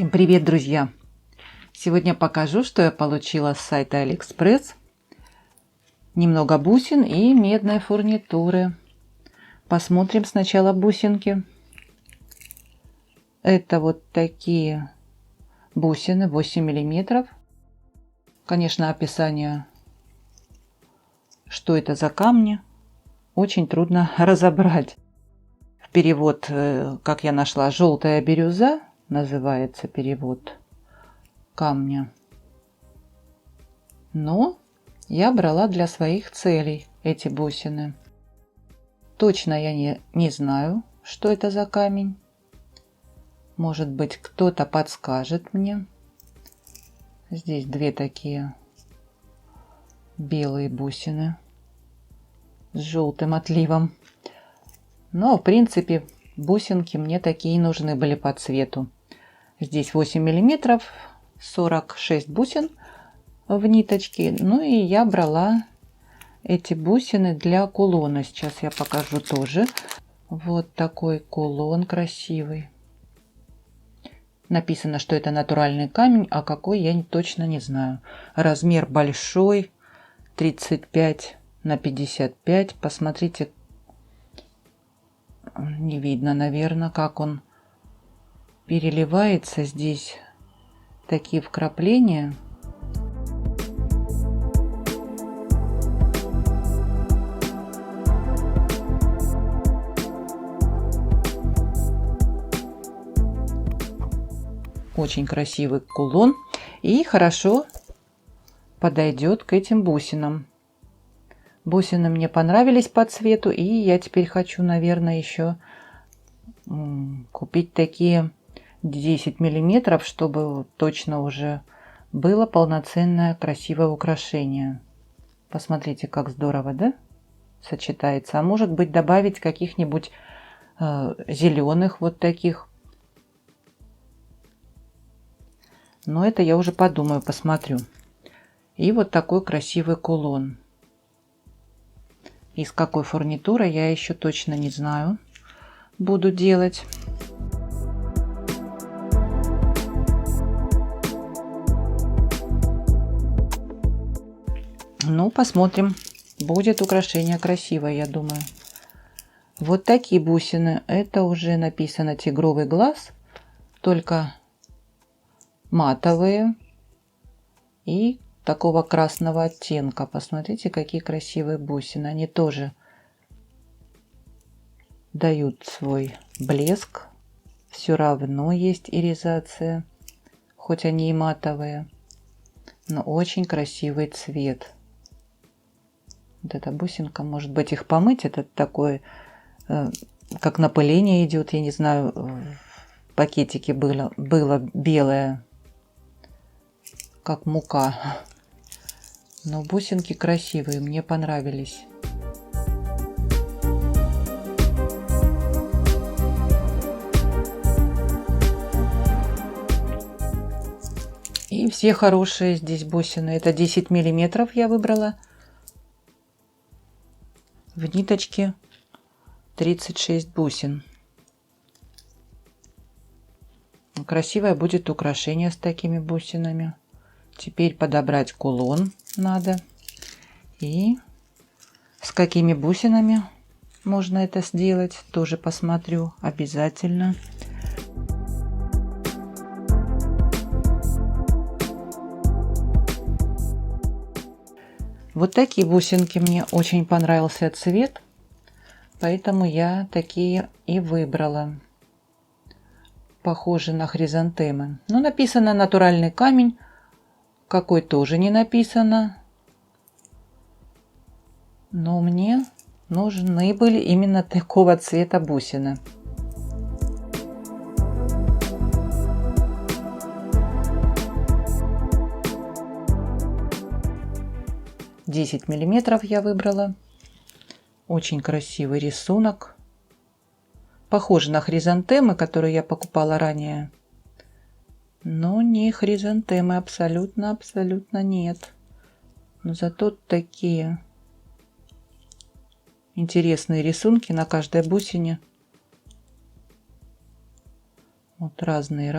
Всем привет, друзья! Сегодня покажу, что я получила с сайта Алиэкспресс. Немного бусин и медной фурнитуры. Посмотрим сначала бусинки. Это вот такие бусины 8 миллиметров. Конечно, описание, что это за камни, очень трудно разобрать. В перевод, как я нашла, желтая бирюза, называется перевод камня. Но я брала для своих целей эти бусины. Точно я не знаю, что это за камень. Может быть, кто-то подскажет мне. Здесь две такие белые бусины с желтым отливом. Но, в принципе, бусинки мне такие нужны были по цвету. Здесь 8 миллиметров, 46 бусин в ниточке. Ну и я брала эти бусины для кулона. Сейчас я покажу тоже. Вот такой кулон красивый. Написано, что это натуральный камень, а какой я точно не знаю. Размер большой, 35 на 55. Посмотрите, не видно, наверное, как он переливается здесь. Такие вкрапления. Очень красивый кулон и хорошо подойдет к этим бусинам. Бусины мне понравились по цвету, и я теперь хочу, наверное, еще купить такие 10 миллиметров, чтобы точно уже было полноценное красивое украшение. Посмотрите, как здорово, да? Сочетается. А может быть, добавить каких-нибудь зеленых вот таких. Но это я уже подумаю, посмотрю. И вот такой красивый кулон. Из какой фурнитуры я еще точно не знаю. Буду делать. Ну, посмотрим. Будет украшение красивое, я думаю. Вот такие бусины. Это уже написано тигровый глаз. Только матовые. И такого красного оттенка. Посмотрите, какие красивые бусины. Они тоже дают свой блеск. Все равно есть иризация. Хоть они и матовые. Но очень красивый цвет. Вот эта бусинка, может быть, их помыть. Это такое, как напыление идет. Я не знаю, в пакетике было белое, как мука. Но бусинки красивые, мне понравились. И все хорошие здесь бусины. Это 10 миллиметров я выбрала. В ниточке 36 бусин. Красивое будет украшение с такими бусинами. Теперь подобрать кулон надо. И с какими бусинами можно это сделать, тоже посмотрю обязательно. Вот такие бусинки, мне очень понравился цвет, поэтому я такие и выбрала. Похожи на хризантемы. Но написано натуральный камень, какой тоже не написано. Но мне нужны были именно такого цвета бусины. Десять миллиметров я выбрала. Очень красивый рисунок. Похоже на хризантемы, которые я покупала ранее. Но не хризантемы, абсолютно нет. Но зато такие интересные рисунки на каждой бусине. Вот разные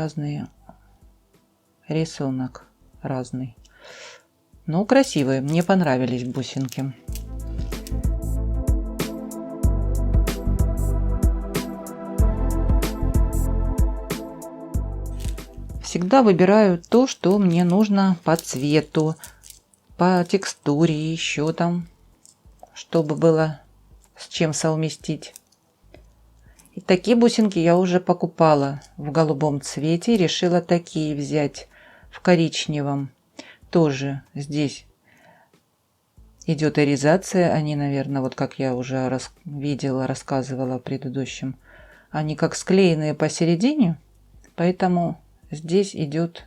рисунок разный. Ну, красивые, мне понравились бусинки. Всегда выбираю то, что мне нужно по цвету, по текстуре, еще там, чтобы было с чем совместить. И такие бусинки я уже покупала в голубом цвете. Решила такие взять в коричневом. Тоже здесь идет иризация. Они, наверное, вот как я уже видела, рассказывала в предыдущем, они как склеенные посередине. Поэтому здесь идет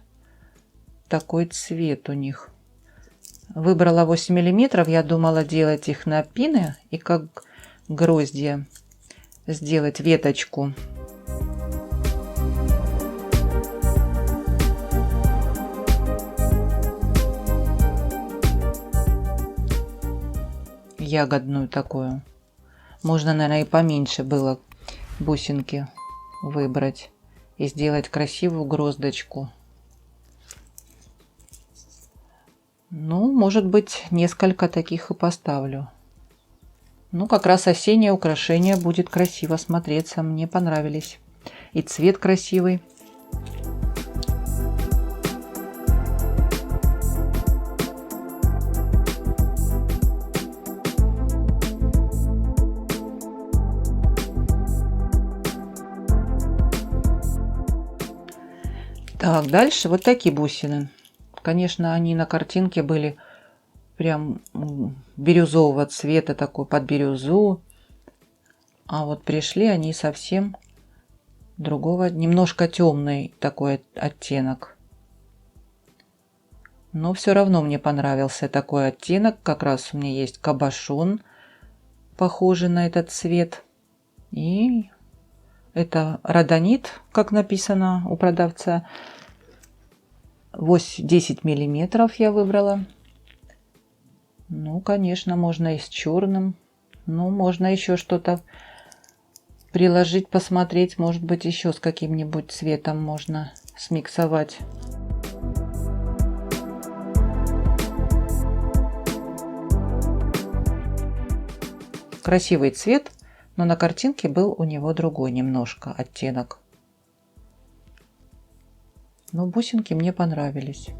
такой цвет у них. Выбрала 8 миллиметров. Я думала делать их на пины и как гроздья сделать веточку. Ягодную такую. Можно, наверное, и поменьше было бусинки выбрать и сделать красивую гроздочку. Ну, может быть, несколько таких и поставлю. Ну, как раз осеннее украшение будет красиво смотреться. Мне понравились. И цвет красивый. Так, дальше вот такие бусины. Конечно, они на картинке были прям бирюзового цвета, такой под бирюзу. А вот пришли они совсем другого, немножко темный такой оттенок. Но все равно мне понравился такой оттенок. Как раз у меня есть кабошон, похожий на этот цвет. И это родонит, как написано у продавца. 10 миллиметров я выбрала. Ну, конечно, можно и с черным. Ну, можно еще что-то приложить, посмотреть. Может быть, еще с каким-нибудь цветом можно смиксовать. Красивый цвет, но на картинке был у него другой немножко оттенок. Но бусинки мне понравились.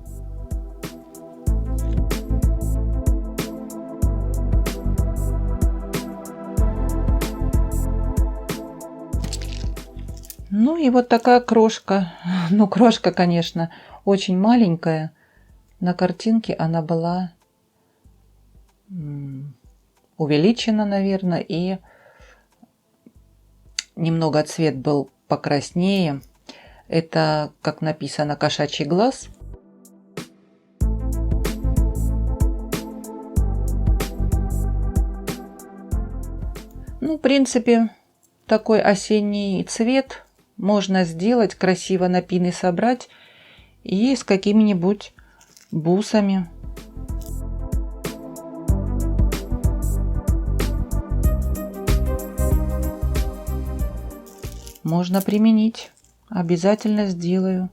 Ну и вот такая крошка. Ну, крошка, конечно, очень маленькая. На картинке она была увеличена, наверное, и немного цвет был покраснее. Это, как написано, кошачий глаз. Ну, в принципе, такой осенний цвет можно сделать, красиво на пины собрать и с какими-нибудь бусами. Можно применить. Обязательно сделаю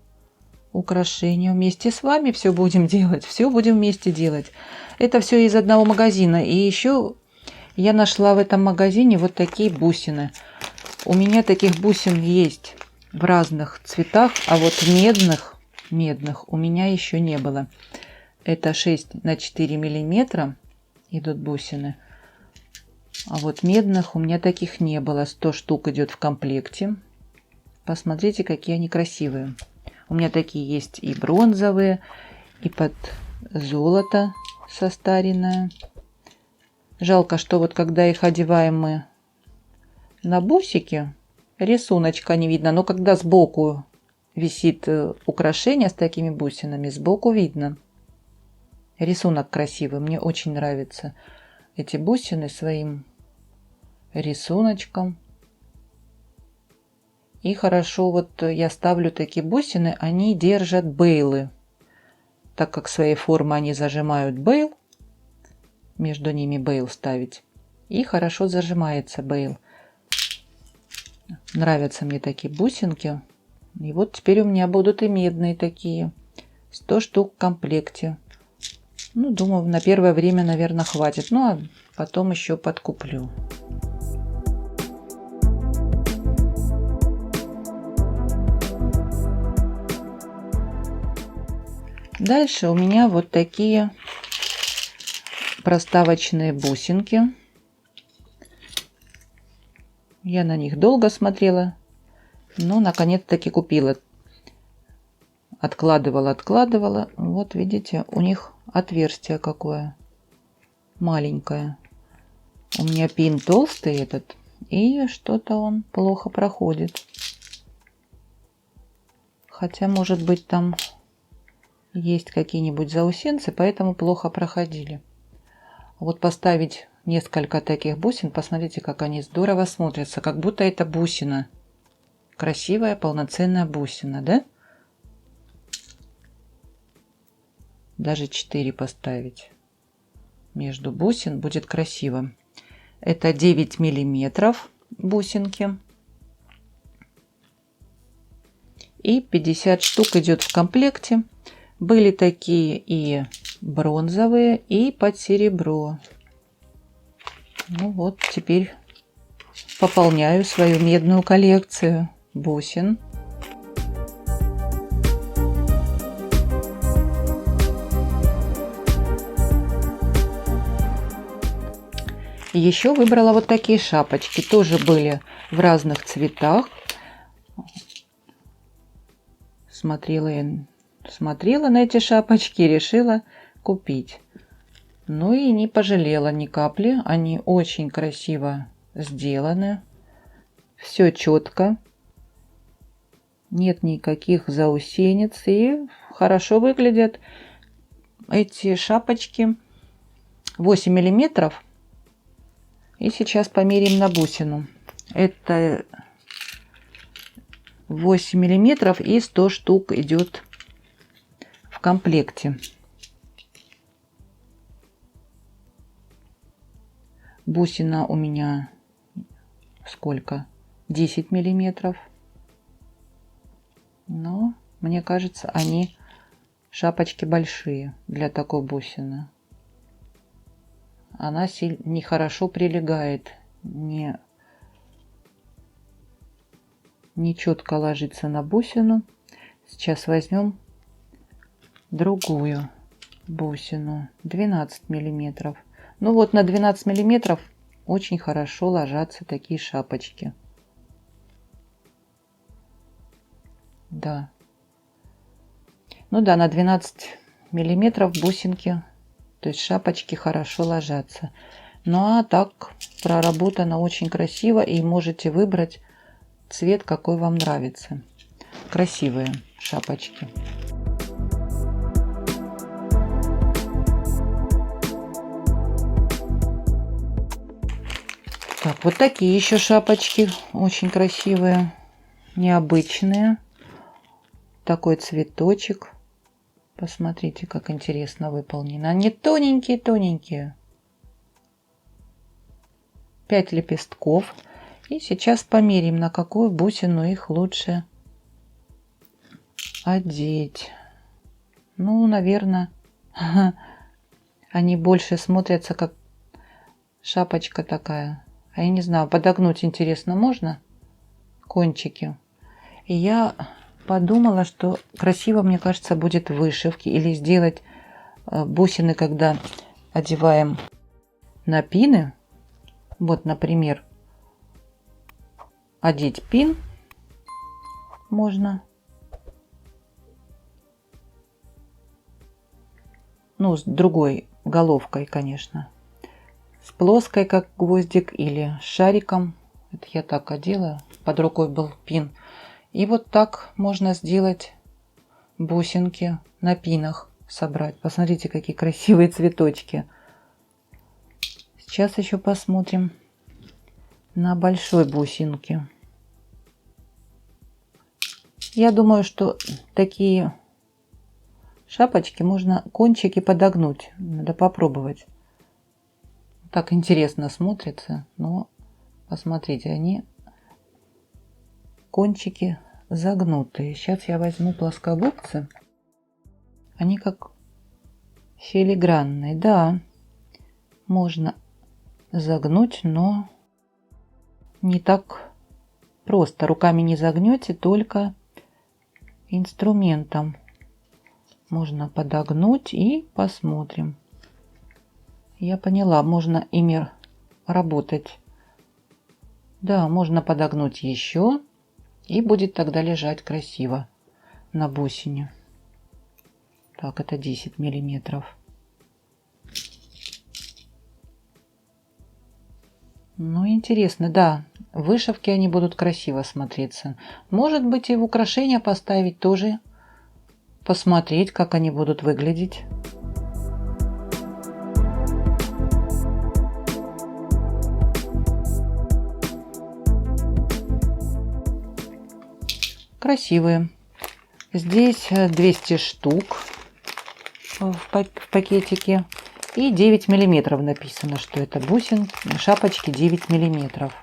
украшения. Вместе с вами все будем делать. Все будем вместе делать. Это все из одного магазина. И еще я нашла в этом магазине вот такие бусины. У меня таких бусин есть в разных цветах. А вот медных у меня еще не было. Это 6 на 4 миллиметра идут бусины. А вот медных у меня таких не было. 100 штук идет в комплекте. Посмотрите, какие они красивые. У меня такие есть и бронзовые, и под золото состаренное. Жалко, что вот когда их одеваем мы на бусики, рисуночка не видно. Но когда сбоку висит украшение с такими бусинами, сбоку видно. Рисунок красивый. Мне очень нравятся эти бусины своим рисуночком. И хорошо, вот я ставлю такие бусины, они держат бейлы. Так как своей формы они зажимают бейл, между ними бейл ставить. И хорошо зажимается бейл. Нравятся мне такие бусинки. И вот теперь у меня будут и медные такие 100 штук в комплекте. Ну, думаю, на первое время, наверное, хватит. Ну, а потом еще подкуплю. Дальше у меня вот такие проставочные бусинки. Я на них долго смотрела, но наконец-таки купила. Откладывала. Вот видите, у них отверстие какое маленькое. У меня пин толстый этот, и что-то он плохо проходит. Хотя, может быть, там есть какие-нибудь заусенцы, поэтому плохо проходили. Вот поставить несколько таких бусин, посмотрите, как они здорово смотрятся, как будто это бусина. Красивая, полноценная бусина, да? Даже 4 поставить между бусин будет красиво. Это 9 миллиметров бусинки. И 50 штук идет в комплекте. Были такие и бронзовые, и под серебро. Ну вот, теперь пополняю свою медную коллекцию бусин. Еще выбрала вот такие шапочки. Тоже были в разных цветах. Смотрела на эти шапочки и решила купить. Ну и не пожалела ни капли. Они очень красиво сделаны. Все четко. Нет никаких заусенец. И хорошо выглядят эти шапочки. 8 миллиметров. И сейчас померим на бусину. Это 8 миллиметров и 100 штук идет в комплекте. Бусина у меня сколько? 10 миллиметров. Но мне кажется, они шапочки большие для такой бусины. Она нехорошо прилегает, не четко ложится на бусину. Сейчас возьмем другую бусину, 12 миллиметров. Ну вот на 12 миллиметров очень хорошо ложатся такие шапочки. Да. Ну да, на 12 миллиметров бусинки, то есть шапочки хорошо ложатся. Ну а так проработано очень красиво, и можете выбрать цвет, какой вам нравится. Красивые шапочки. Так, вот такие еще шапочки, очень красивые, необычные. Такой цветочек. Посмотрите, как интересно выполнено. Они тоненькие-тоненькие. 5 лепестков. И сейчас померим, на какую бусину их лучше одеть. Ну, наверное, они больше смотрятся как шапочка такая. А я не знаю, подогнуть интересно можно кончики. И я подумала, что красиво, мне кажется, будет вышивки. Или сделать бусины, когда одеваем на пины. Вот, например, одеть пин можно. Ну, с другой головкой, конечно. С плоской, как гвоздик, или с шариком. Это я так одела. Под рукой был пин. И вот так можно сделать бусинки на пинах собрать. Посмотрите, какие красивые цветочки. Сейчас еще посмотрим на большой бусинке. Я думаю, что такие шапочки можно кончики подогнуть. Надо попробовать. Так интересно смотрится, но посмотрите, они кончики загнутые. Сейчас я возьму плоскогубцы Они как филигранные. Да, можно загнуть, но не так просто. Руками не загнете, только инструментом. Можно подогнуть и посмотрим. Я поняла, можно ими работать. Да, можно подогнуть еще, и будет тогда лежать красиво на бусине. Так, это 10 миллиметров. Ну, интересно, да, в вышивке они будут красиво смотреться. Может быть, и в украшения поставить тоже, посмотреть, как они будут выглядеть. Красивые. Здесь 200 штук в пакетике. И 9 миллиметров написано, что это бусин, шапочки 9 миллиметров.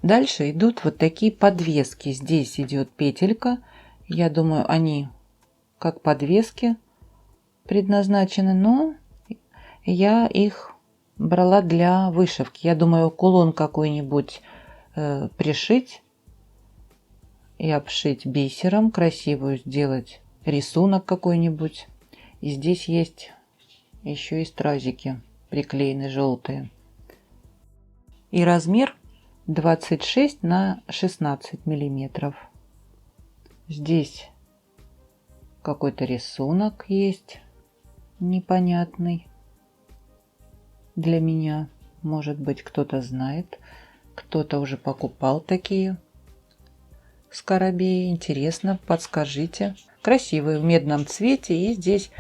Дальше идут вот такие подвески. Здесь идет петелька. Я думаю, они как подвески предназначены, но я их брала для вышивки. Я думаю, кулон какой-нибудь пришить и обшить бисером, красивую сделать рисунок какой-нибудь. И здесь есть еще и стразики приклеены желтые. И размер 26 на 16 миллиметров. Здесь какой-то рисунок есть непонятный для меня. Может быть, кто-то знает, кто-то уже покупал такие скоробеи. Интересно, подскажите. Красивые в медном цвете. И здесь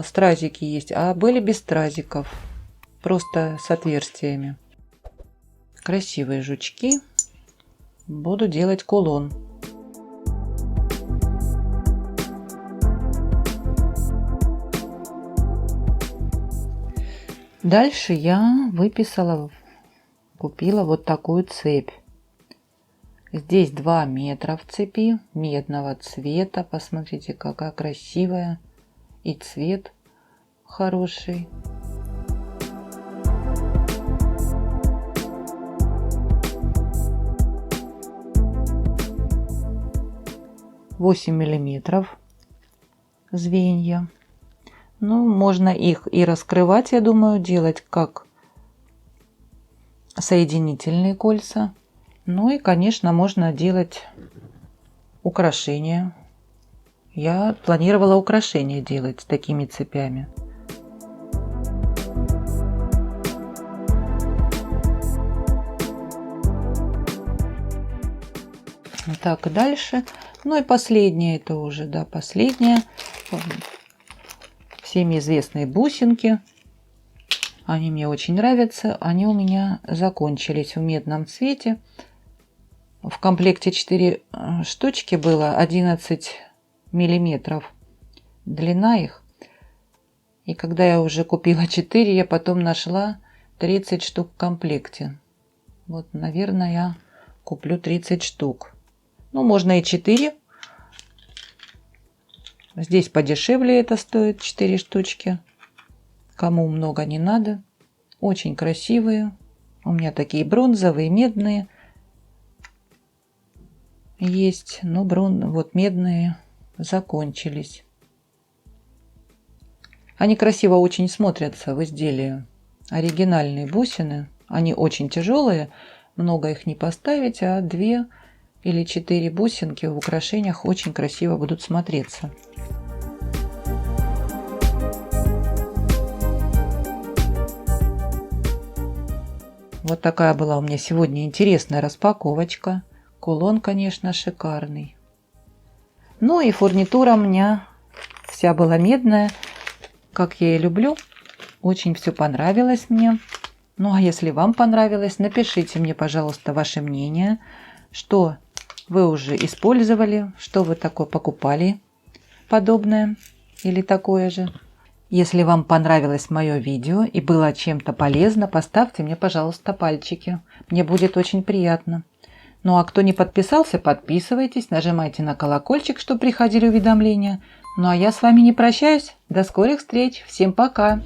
стразики есть. А были без стразиков. Просто с отверстиями. Красивые жучки. Буду делать кулон. Дальше я купила вот такую цепь. Здесь 2 метра в цепи медного цвета. Посмотрите, какая красивая. И цвет хороший. Восемь миллиметров звенья. Ну, можно их и раскрывать, я думаю, делать как соединительные кольца. Ну и, конечно, можно делать украшения. Я планировала украшения делать с такими цепями. Так, дальше. Ну и последнее, это уже, да, последнее. Всеми известные бусинки. Они мне очень нравятся. Они у меня закончились в медном цвете. В комплекте 4 штучки было, 11 миллиметров длина их. И когда я уже купила 4, я потом нашла 30 штук в комплекте. Вот, наверное, я куплю 30 штук. Ну, можно и 4. Здесь подешевле это стоит, 4 штучки. Кому много не надо. Очень красивые. У меня такие бронзовые, медные есть, но вот медные закончились. Они красиво очень смотрятся в изделии. Оригинальные бусины. Они очень тяжелые. Много их не поставить, а 2 или 4 бусинки в украшениях очень красиво будут смотреться. Вот такая была у меня сегодня интересная распаковочка. Кулон, конечно, шикарный. Ну и фурнитура у меня вся была медная, как я и люблю. Очень все понравилось мне. Ну а если вам понравилось, напишите мне, пожалуйста, ваше мнение, что вы уже использовали, что вы такое покупали подобное или такое же. Если вам понравилось мое видео и было чем-то полезно, поставьте мне, пожалуйста, пальчики. Мне будет очень приятно. Ну а кто не подписался, подписывайтесь, нажимайте на колокольчик, чтобы приходили уведомления. Ну а я с вами не прощаюсь. До скорых встреч. Всем пока.